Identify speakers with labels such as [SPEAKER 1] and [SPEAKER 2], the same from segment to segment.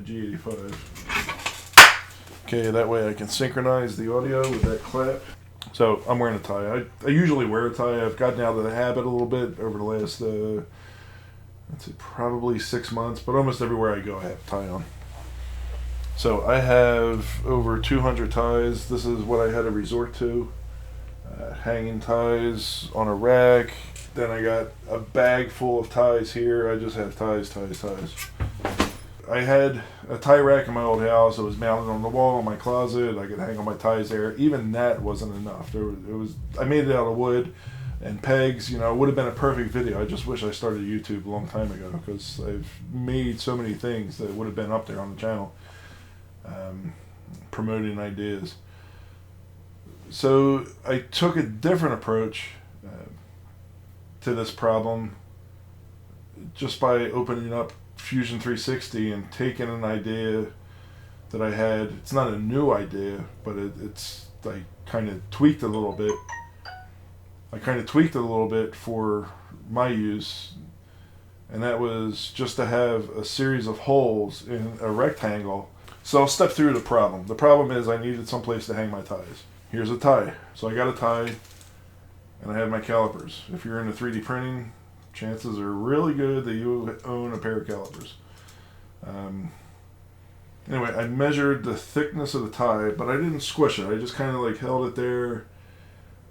[SPEAKER 1] G85. Okay, that way I can synchronize the audio with that clap. So I'm wearing a tie. I usually wear a tie. I've gotten out of the habit a little bit over the last, I'd say probably 6 months, but almost everywhere I go I have a tie on. So I have over 200 ties. This is what I had to resort to. Hanging ties on a rack. Then I got a bag full of ties here. I just have ties. I had a tie rack in my old house. It was mounted on the wall in my closet. I could hang all my ties there. Even that wasn't enough. I made it out of wood and pegs. You know, it would have been a perfect video. I just wish I started YouTube a long time ago, because I've made so many things that would have been up there on the channel, promoting ideas. So I took a different approach to this problem just by opening up Fusion 360 and taking an idea that I had. It's not a new idea, but it's I kind of tweaked a little bit. I kind of tweaked it a little bit for my use, and that was just to have a series of holes in a rectangle. So I'll step through the problem. The problem is I needed some place to hang my ties. Here's a tie. So I got a tie, and I have my calipers. If you're into 3D printing, chances are really good that you own a pair of calipers. Anyway, I measured the thickness of the tie, but I didn't squish it. I just kind of like held it there,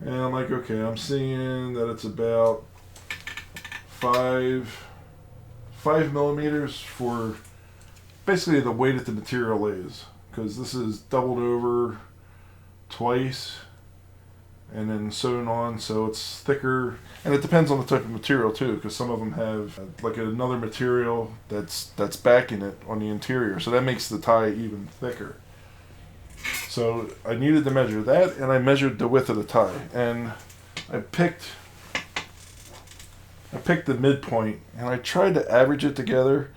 [SPEAKER 1] and I'm like, okay, I'm seeing that it's about 5 millimeters for basically the weight that the material is, because this is doubled over twice and then sewn on, so it's thicker. And it depends on the type of material too, because some of them have like another material that's backing it on the interior, so that makes the tie even thicker. So I needed to measure that, and I measured the width of the tie, and I picked the midpoint, and I tried to average it together.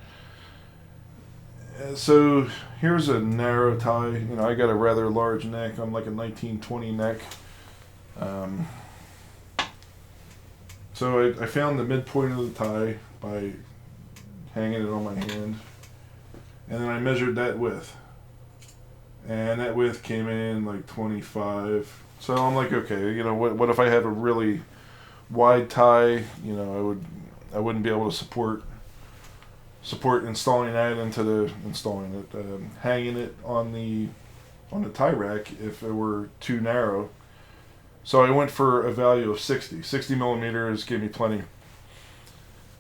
[SPEAKER 1] So here's a narrow tie. You know, I got a rather large neck. I'm like a 1920 neck. So I found the midpoint of the tie by hanging it on my hand, and then I measured that width, and that width came in like 25. So I'm like, okay, you know, what if I have a really wide tie? You know, I wouldn't be able to support installing that into hanging it on the tie rack if it were too narrow. So I went for a value of 60 millimeters, gave me plenty.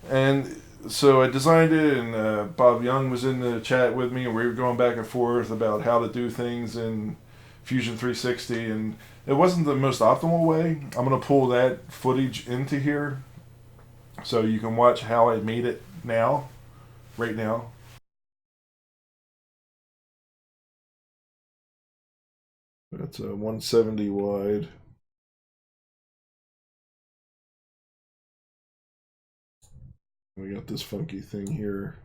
[SPEAKER 1] And so I designed it, and Bob Young was in the chat with me, and we were going back and forth about how to do things in Fusion 360, and it wasn't the most optimal way. I'm going to pull that footage into here so you can watch how I made it now, right now. That's a 170 wide. We got this funky thing here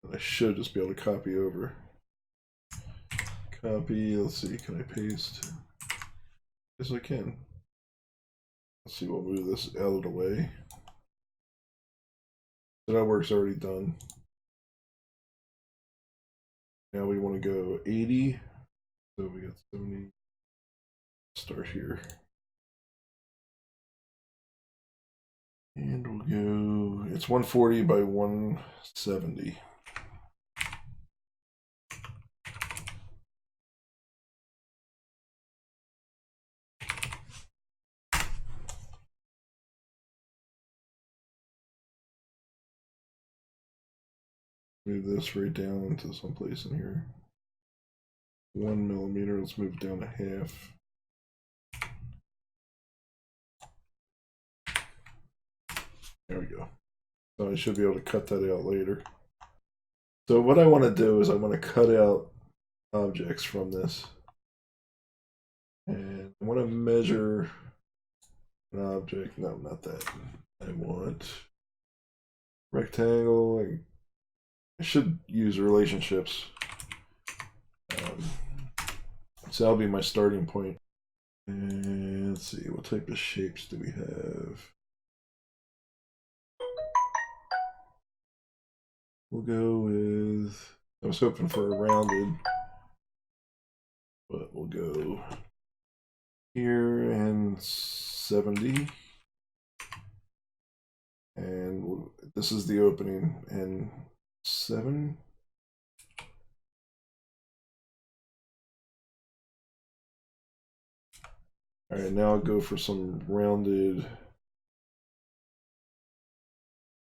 [SPEAKER 1] that I should just be able to copy over. Copy, let's see, can I paste? Yes, I can. Let's see, we'll move this out of the way. So that work's already done. Now we want to go 80. So we got 70. Start here. And we'll go, it's 140 by 170. Move this right down into someplace in here. 1 millimeter, let's move it down to half. There we go. So I should be able to cut that out later. So what I want to do is I want to cut out objects from this. And I want to measure an object. No, not that. I want rectangle. I should use relationships. So that'll be my starting point. And let's see, what type of shapes do we have? We'll go with, I was hoping for a rounded, but we'll go here and 70. And this is the opening, and 7. All right, now I'll go for some rounded.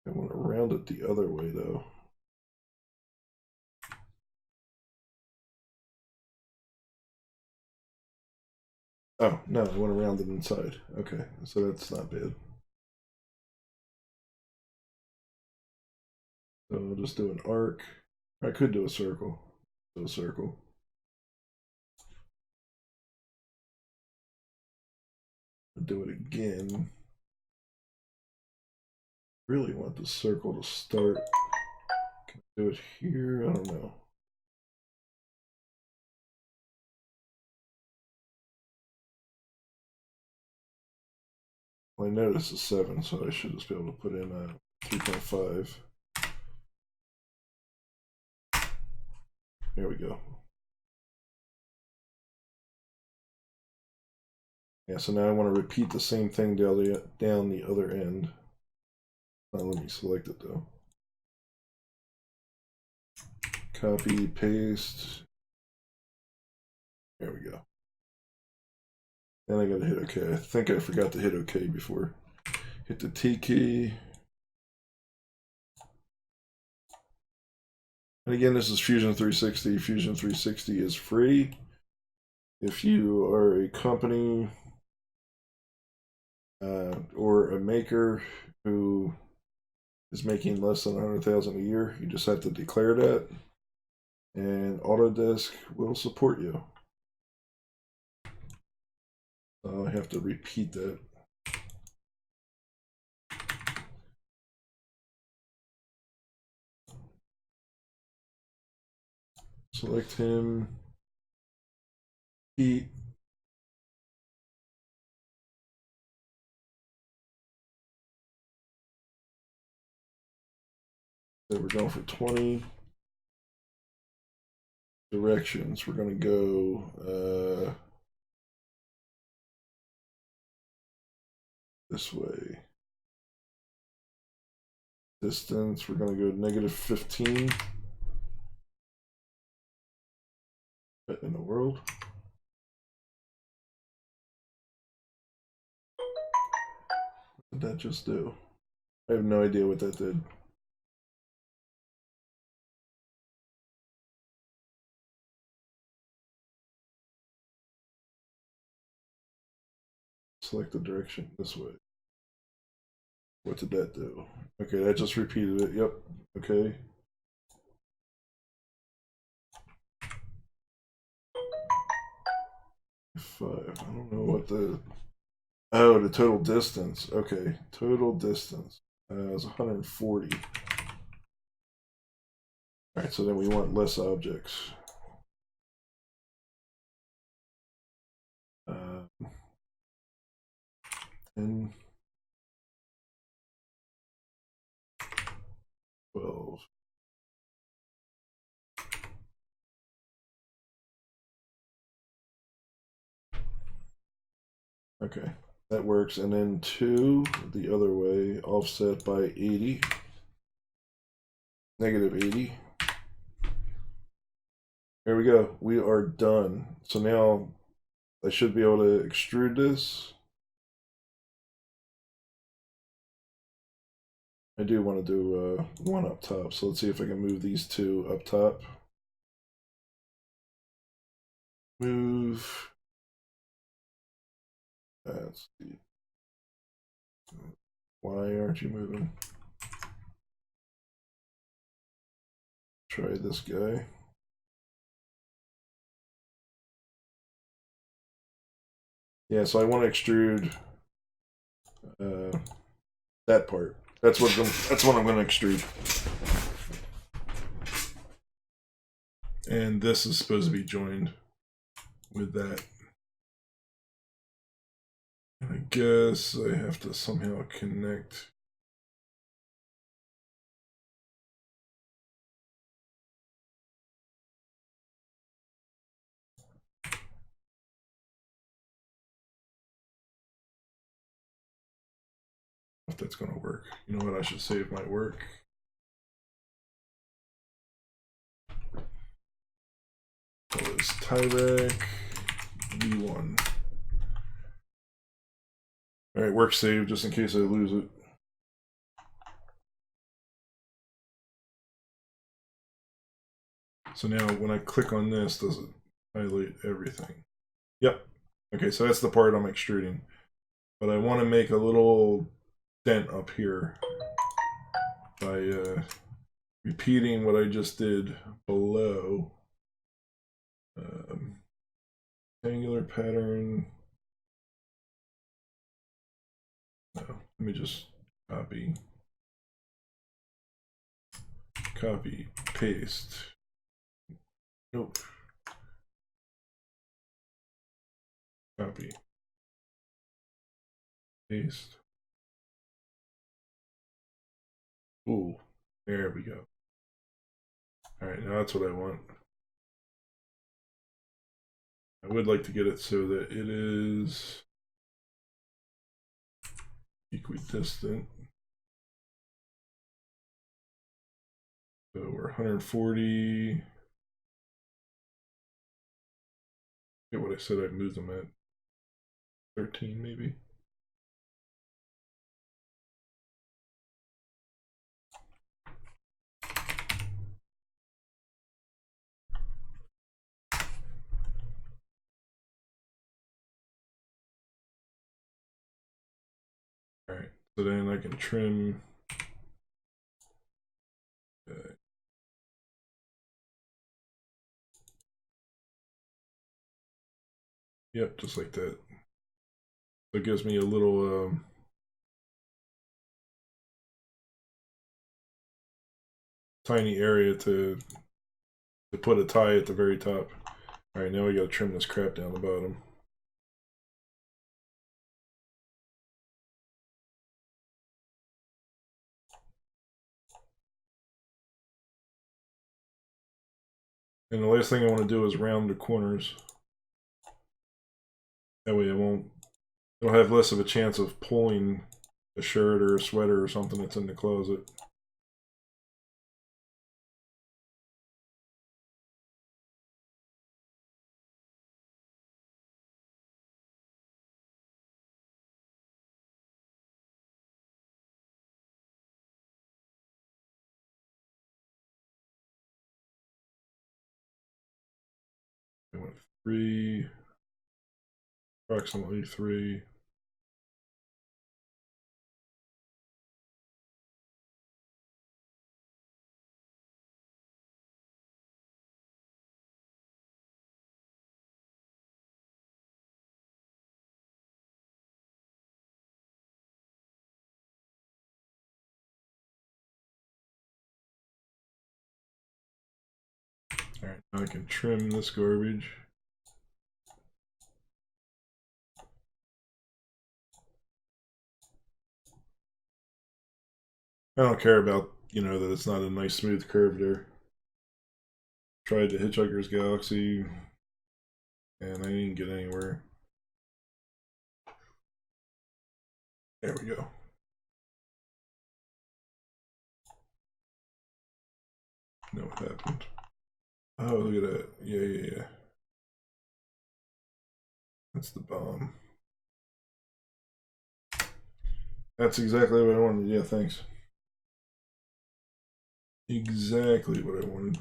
[SPEAKER 1] I want to round it the other way though. Oh, no, I want to round it inside. Okay, so that's not bad. So I'll just do an arc. I could do a circle. Do a circle. I'll do it again. Really want the circle to start. Can I do it here? I don't know. Well, I know this is 7, so I should just be able to put in a 3.5. There we go. Yeah, so now I want to repeat the same thing down the other end. Let me select it though. Copy, paste. There we go. Then I gotta hit OK. I think I forgot to hit OK before. Hit the T key. And again, this is Fusion 360. Fusion 360 is free. If you are a company or a maker who is making less than 100,000 a year, you just have to declare that, and Autodesk will support you. I have to repeat that. Select him. Heat. So we're going for 20. Directions. We're going to go this way. Distance. We're going to go -15. What in the world? What did that just do? I have no idea what that did. Select the direction this way. What did that do? Okay, that just repeated it. Yep. Okay. Five. I don't know what the. Oh, the total distance. Okay, total distance is 140. All right, so then we want less objects. 10, 12. Okay, that works. And then 2 the other way, offset by 80. -80. There we go. We are done. So now I should be able to extrude this. I do want to do one up top. So let's see if I can move these 2 up top. Move. That's the. Why aren't you moving? Try this guy. Yeah, so I want to extrude that part. That's what I'm going to extrude. And this is supposed to be joined with that. And I guess I have to somehow connect if that's going to work. You know what? I should say it might work. That was Tyrek V1. All right, work saved just in case I lose it. So now when I click on this, does it highlight everything? Yep. Okay, so that's the part I'm extruding. But I want to make a little dent up here by repeating what I just did below. Angular pattern. No, let me just copy, paste. Nope. Copy, paste. Ooh, there we go. All right, now that's what I want. I would like to get it so that it is equidistant. So we're 140. Get what I said I'd move them at 13 maybe. All right, so then I can trim. Yep, just like that. So it gives me a little tiny area to put a tie at the very top. All right, now we got to trim this crap down the bottom. And the last thing I want to do is round the corners. That way it'll have less of a chance of pulling a shirt or a sweater or something that's in the closet. I went 3, approximately 3. All right, now I can trim this garbage. I don't care about, that it's not a nice smooth curve there. Tried the Hitchhiker's Galaxy, and I didn't get anywhere. There we go. Know what happened. Oh, look at that. Yeah. That's the bomb. That's exactly what I wanted. Yeah, thanks. Exactly what I wanted.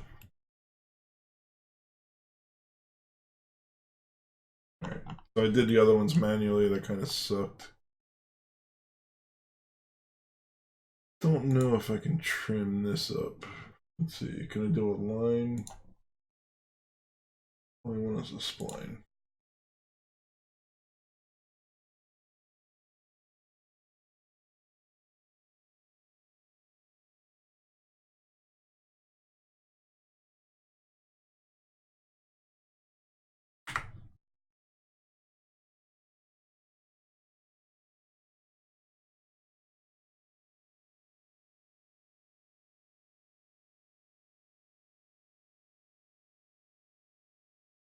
[SPEAKER 1] Alright, so I did the other ones manually. That kind of sucked. Don't know if I can trim this up. Let's see, can I do a line? Only one is a spline.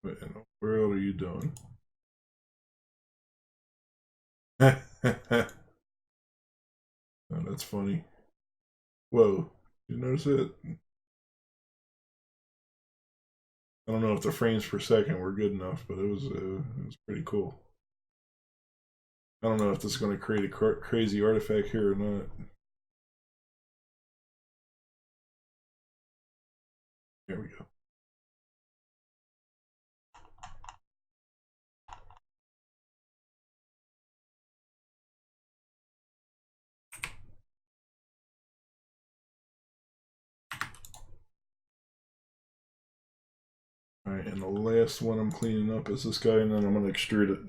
[SPEAKER 1] What in the world are you doing? Oh, that's funny. Whoa, you notice it? I don't know if the frames per second were good enough, but it was pretty cool. I don't know if this is going to create a crazy artifact here or not. There we go. Alright, and the last one I'm cleaning up is this guy, and then I'm going to extrude it.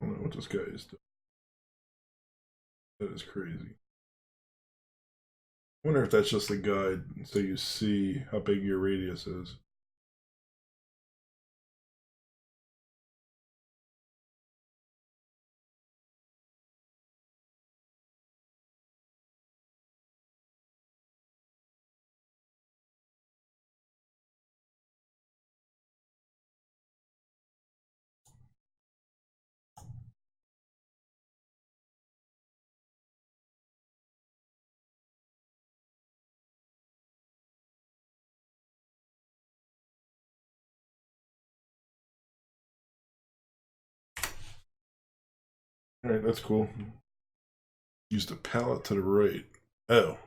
[SPEAKER 1] I don't know what this guy is doing. That is crazy. I wonder if that's just a guide so you see how big your radius is. Alright, that's cool. Use the palette to the right. Oh.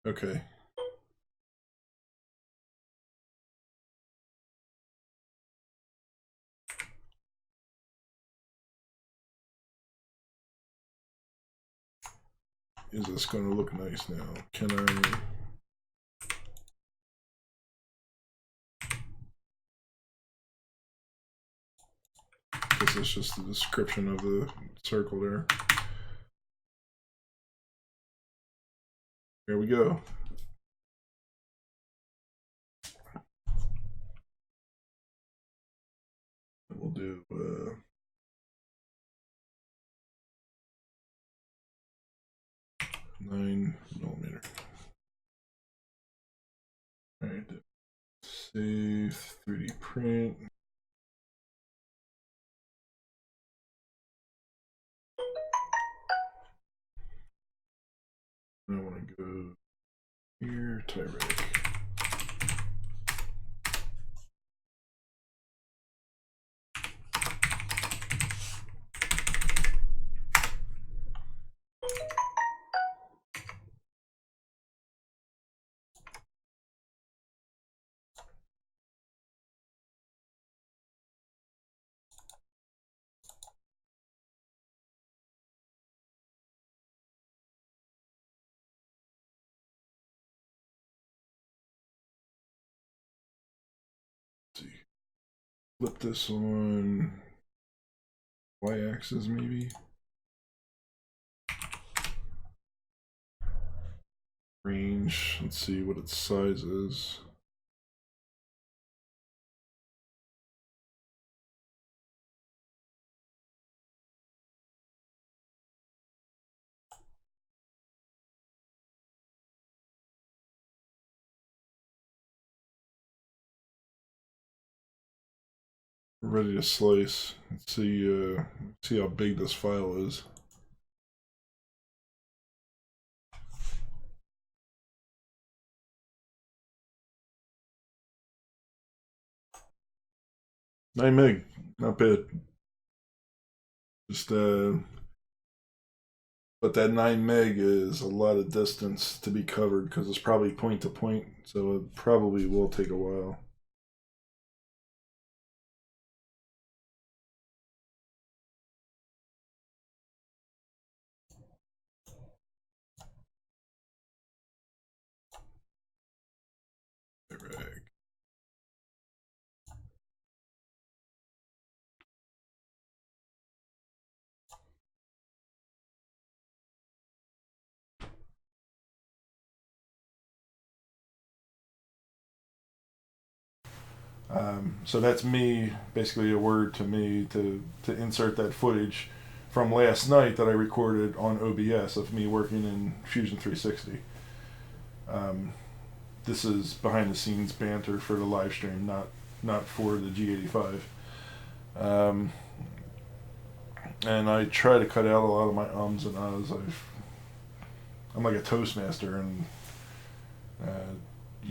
[SPEAKER 1] Okay. Is this going to look nice now? Can I... This is just the description of the circle there. Here we go. We'll do 9mm. Alright, save 3D print. I want to go here, Tyrek. Flip this on y-axis maybe. Range, let's see what its size is. We're ready to slice. Let's see how big this file is. Nine meg, not bad. Just but that 9 meg is a lot of distance to be covered because it's probably point to point, so it probably will take a while. So that's me, basically a word to me to insert that footage from last night that I recorded on OBS of me working in Fusion 360. This is behind the scenes banter for the live stream, not for the G85. And I try to cut out a lot of my ums and ahs. I'm like a Toastmaster, and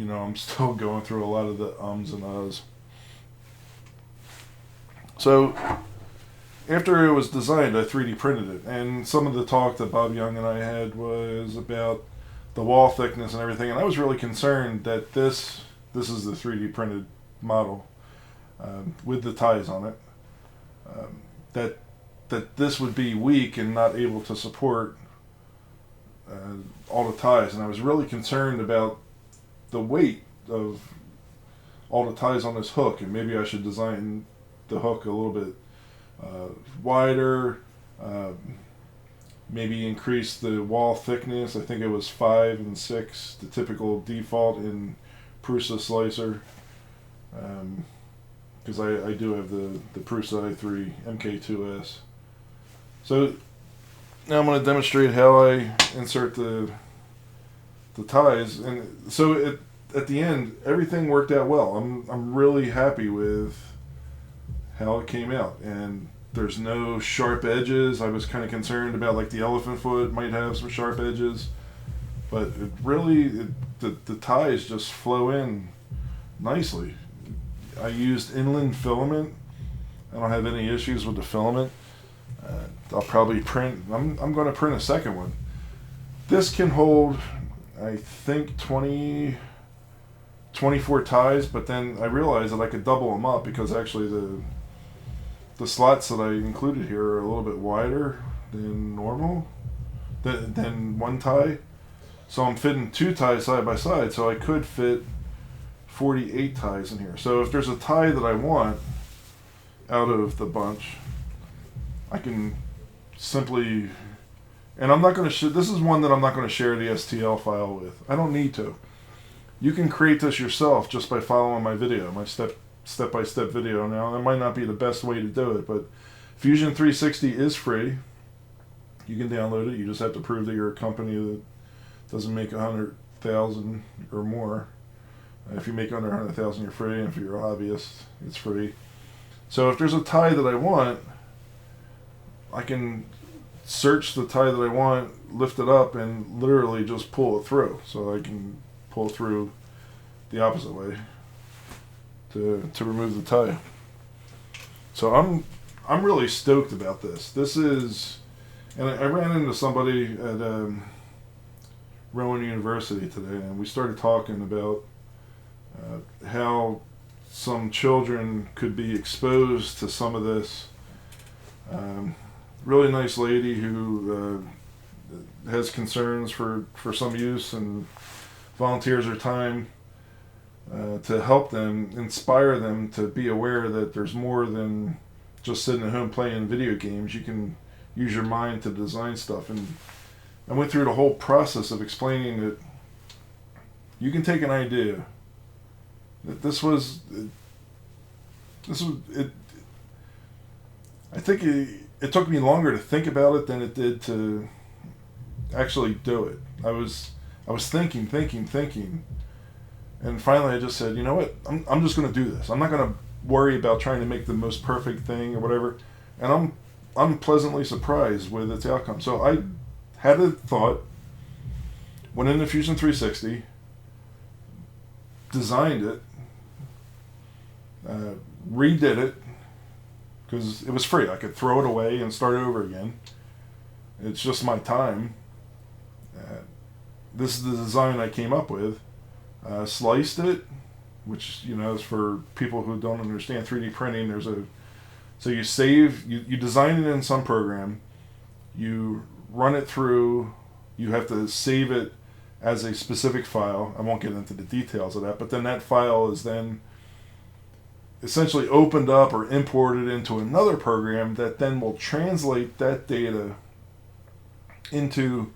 [SPEAKER 1] I'm still going through a lot of the ums and ahs. So after it was designed, I 3D printed it, and some of the talk that Bob Young and I had was about the wall thickness and everything, and I was really concerned that this is the 3D printed model with the ties on it, that this would be weak and not able to support all the ties, and I was really concerned about the weight of all the ties on this hook, and maybe I should design the hook a little bit wider, maybe increase the wall thickness. I think it was 5 and 6, the typical default in Prusa slicer, because I do have the Prusa i3 MK2S. So now I'm going to demonstrate how I insert the ties, and so at the end everything worked out well. I'm really happy with how it came out, and there's no sharp edges. I was kind of concerned about like the elephant foot might have some sharp edges, but it really the ties just flow in nicely. I used Inland Filament. I don't have any issues with the filament. I'll probably print. I'm going to print a second one. This can hold, I think, 24 ties, but then I realized that I could double them up because actually the slots that I included here are a little bit wider than normal, than one tie. So I'm fitting 2 ties side by side, so I could fit 48 ties in here. So if there's a tie that I want out of the bunch, I can simply, and I'm not going to this is one that I'm not going to share the STL file with. I don't need to. You can create this yourself just by following my video, my step-by-step video. Now, that might not be the best way to do it, but Fusion 360 is free. You can download it. You just have to prove that you're a company that doesn't make 100,000 or more. If you make under 100,000, you're free, and if you're a hobbyist, it's free. So if there's a tie that I want, I can search the tie that I want, lift it up, and literally just pull it through. So I can pull through the opposite way to remove the tie. So I'm really stoked about this. This is, and I ran into somebody at Rowan University today, and we started talking about how some children could be exposed to some of this. Really nice lady who has concerns for some use and volunteers her time to help them, inspire them to be aware that there's more than just sitting at home playing video games. You can use your mind to design stuff. And I went through the whole process of explaining that you can take an idea. That this was it. I think it took me longer to think about it than it did to actually do it. I was thinking, and finally I just said, you know what? I'm just going to do this. I'm not going to worry about trying to make the most perfect thing or whatever. And I'm pleasantly surprised with its outcome. So I had a thought, went into Fusion 360, designed it, redid it, because it was free. I could throw it away and start over again. It's just my time. This is the design I came up with. Sliced it, which is for people who don't understand 3D printing. So you save, you design it in some program, you run it through, you have to save it as a specific file. I won't get into the details of that, but then that file is then essentially opened up or imported into another program that then will translate that data into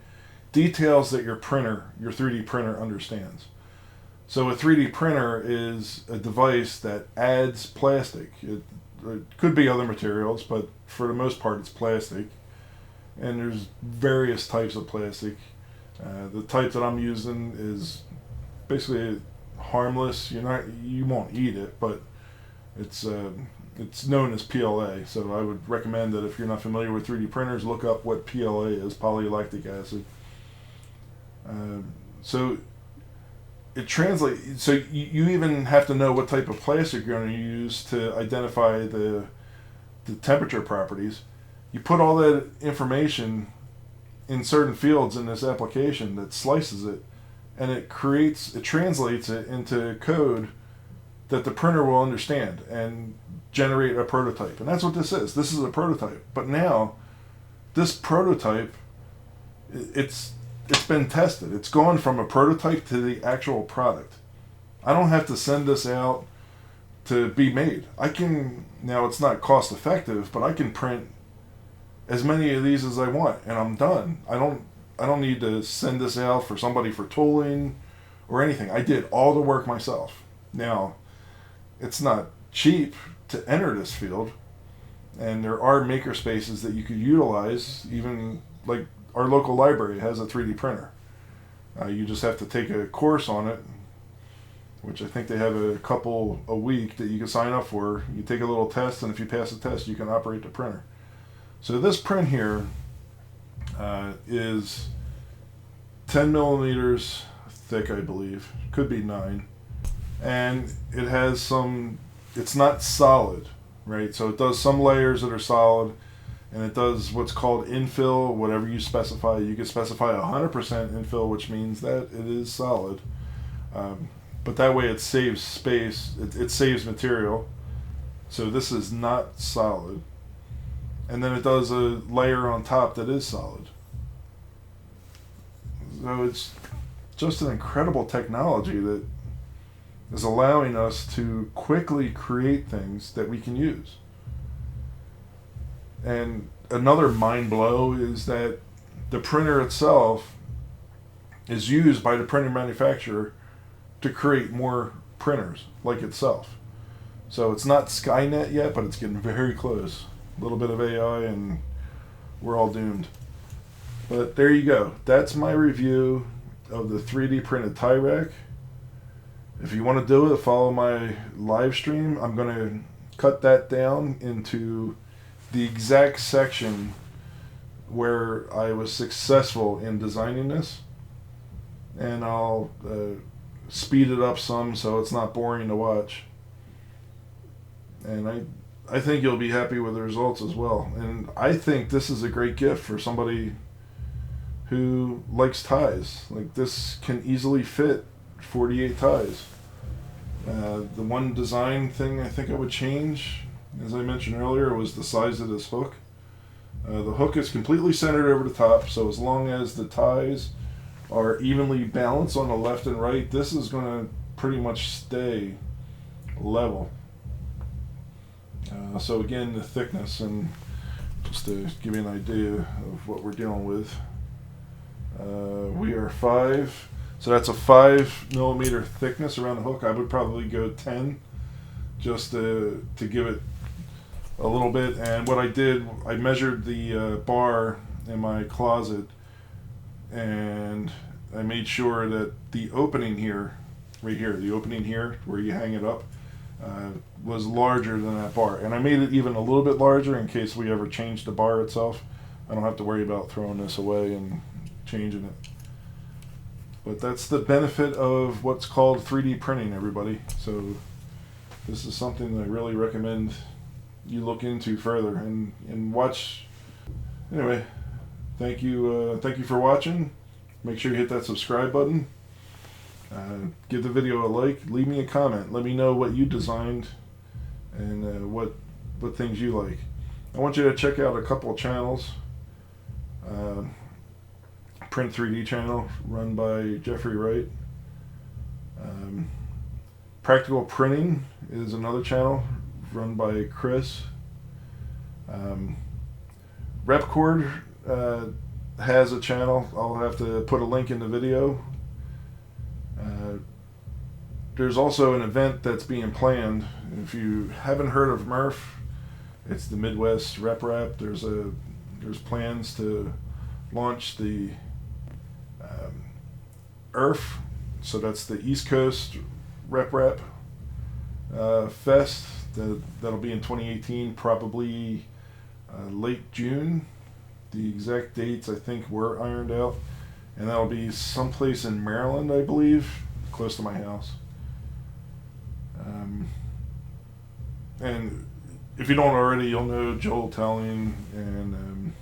[SPEAKER 1] details that your 3D printer understands. So a 3D printer is a device that adds plastic. It could be other materials, but for the most part it's plastic. And there's various types of plastic. The type that I'm using is basically harmless. You won't eat it, but it's known as PLA. So I would recommend that if you're not familiar with 3D printers, look up what PLA is, polylactic acid. So it translates. So you even have to know what type of plastic you're going to use to identify the temperature properties. You put all that information in certain fields in this application that slices it, and it translates it into code that the printer will understand and generate a prototype. And that's what this is. This is a prototype. But now, this prototype, it's been tested. It's gone from a prototype to the actual product. I don't have to send this out to be made. Now it's not cost effective, but I can print as many of these as I want, and I'm done. I don't need to send this out for somebody for tooling or anything. I did all the work myself. Now, it's not cheap to enter this field, and there are maker spaces that you could utilize. Even like our local library has a 3D printer. You just have to take a course on it, which I think they have a couple a week that you can sign up for. You take a little test, and if you pass the test, you can operate the printer. So this print here is 10 millimeters thick, I believe. Could be 9. And it has it's not solid, right? So it does some layers that are solid, and it does what's called infill, whatever you specify. You can specify 100% infill, which means that it is solid. But that way it saves space, it saves material. So this is not solid. And then it does a layer on top that is solid. So it's just an incredible technology that is allowing us to quickly create things that we can use. And another mind blow is that the printer itself is used by the printer manufacturer to create more printers like itself. So it's not Skynet yet, but it's getting very close. A little bit of AI and we're all doomed. But there you go. That's my review of the 3D printed tie rack. If you want to do it, follow my live stream. I'm going to cut that down into the exact section where I was successful in designing this. And I'll speed it up some so it's not boring to watch. And I think you'll be happy with the results as well. And I think this is a great gift for somebody who likes ties. Like, this can easily fit 48 ties. The one design thing I think I would change, as I mentioned earlier, was the size of this hook. The hook is completely centered over the top, so as long as the ties are evenly balanced on the left and right, this is going to pretty much stay level. So again, the thickness, and just to give you an idea of what we're dealing with, we are 5, so that's a 5 millimeter thickness around the hook. I would probably go 10 just to give it a little bit. And what I did, I measured the bar in my closet, and I made sure that the opening here, right here, the opening here where you hang it up, was larger than that bar. And I made it even a little bit larger in case we ever change the bar itself. I don't have to worry about throwing this away and changing it. But that's the benefit of what's called 3D printing, everybody. So this is something that I really recommend you look into further and watch. Anyway, thank you for watching. Make sure you hit that subscribe button. Give the video a like. Leave me a comment. Let me know what you designed and what things you like. I want you to check out a couple of channels. Print 3D channel run by Jeffrey Wright. Practical Printing is another channel run by Chris. Repcord has a channel. I'll have to put a link in the video. there's also an event that's being planned. If you haven't heard of MRF, it's the Midwest Rep Rap. There's plans to launch the ERF, so that's the East Coast Rep Rap Fest. That'll be in 2018, probably late June. The exact dates I think were ironed out, and that'll be someplace in Maryland, I believe, close to my house. And if you don't already, you'll know Joel Telling and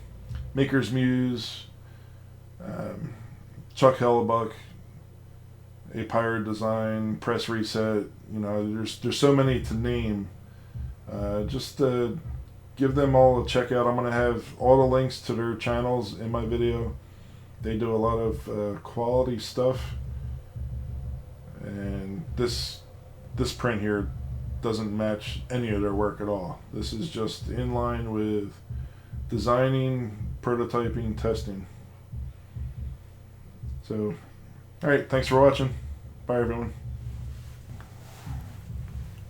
[SPEAKER 1] Maker's Muse, Chuck Hellebuck, A Pirate Design, Press Reset. You know, there's so many to name. Just give them all a check out. I'm going to have all the links to their channels in my video. They do a lot of quality stuff, and this print here doesn't match any of their work at all. This is just in line with designing, prototyping, testing. So, alright, thanks for watching. Bye everyone.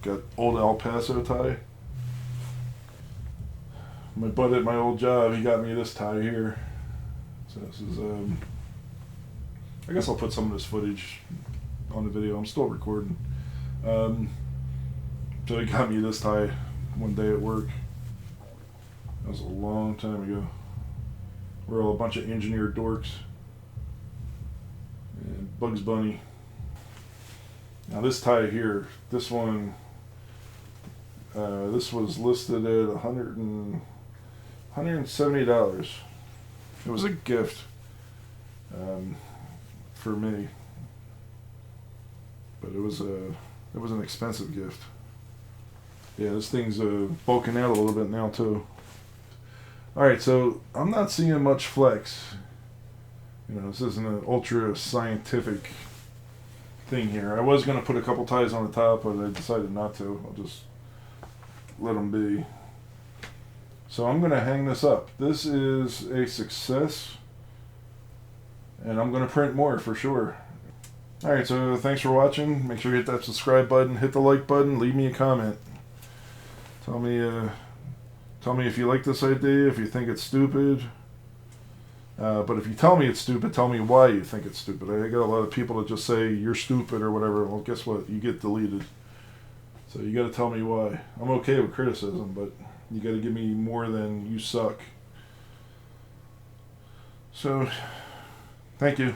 [SPEAKER 1] Got old El Paso tie. My bud at my old job, he got me this tie here. So this is, I guess I'll put some of this footage on the video. I'm still recording. So he got me this tie one day at work. That was a long time ago. We're all a bunch of engineer dorks. And Bugs Bunny. Now this tie here, this one, this was listed at $170. It was a gift for me, but it was an expensive gift. Yeah, this thing's bulking out a little bit now too. Alright, so I'm not seeing much flex. You know, this isn't an ultra scientific thing here. I was going to put a couple ties on the top, but I decided not to. I'll just let them be. So I'm going to hang this up. This is a success, and I'm going to print more for sure. Alright, so thanks for watching. Make sure you hit that subscribe button, hit the like button, leave me a comment. Tell me if you like this idea, if you think it's stupid. But if you tell me it's stupid, tell me why you think it's stupid. I got a lot of people that just say you're stupid or whatever. Well, guess what? You get deleted. So you got to tell me why. I'm okay with criticism, but you got to give me more than you suck. So, thank you.